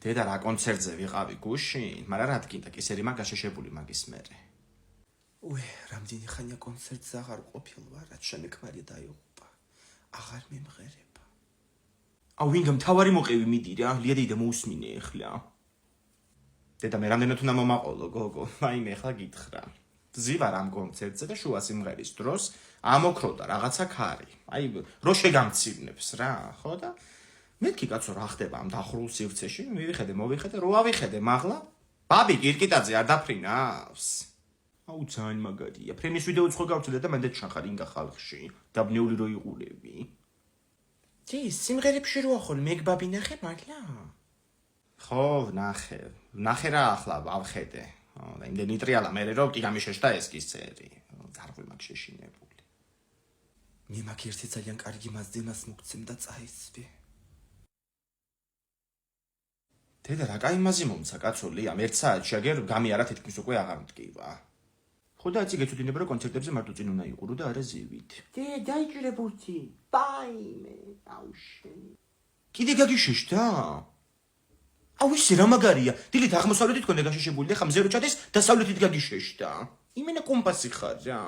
დედა რა კონცერტზე ვიყავი გუშინ, მაგრამ რა თქინდა კისერი მაგაშეშებული მაგის მერე. რამდენი ხანია კონცერტზე აღარ ყოფილ ვარ, რაც შემექმარია დაიღუპა. აღარ მემღერება. ვინგა მთავარი მოყევი მიდი რა, ლია დედა მოусმინე ეხლა. დედა მე რამდენად უნდა მომაყოლო გოგო, მაიმე ეხლა გითხრა. ზივარ ამ კონცერტზე და შუა სიმღერის დროს ამოქროდა რაღაცა ქარი. რო შეგამცირნებს რა, ხო და მეთქი კაცო რა ხდება ამ დახურულ სივრცეში, მოვიხედე, რო ავიხედე, მაღლა ბაბი კირკიტაძე არ დაფრინავს. ძალიან მაგარია. ფრენის ვიდეოც ხო გავწვდე და მანდ ჩახარ ინგა ხალხში. დაბნეული რო იყულები. სიმღერებში რო ახოლ მეგბაბი ნახე მაგლა? ხო, ნახე რა ახლა ავხედე. და იმდენი ტრიალა მერე რო ტირამიშეშ და ეს კისერი. ძარღვი მაგ შეშინებული. მე მაგ ერთი ძალიან კარგი მასდენას მოგცემ და წაიცვი. დედა რა კაი მაზი მომცა კაცო ლია, ერთ საათში აგერ გამიარა თითქმის უკვე აღარ მткиვა. ხო და იცი გეცოდინება რომ კონცერტებზე მარტო წინ უნდა იყურო და არა ზივით. დაიჭირე ბურთი. ბაიმე, აუშენი. კიდე გაგიშეშდა? ისე რა მაგარია. დილით აღმოსავლეთით კონდა გაშეშებული და ხა მზე რო ჩადეს დასავლეთით გაგიშეშდა. იმენა კომპასი ხარ რა.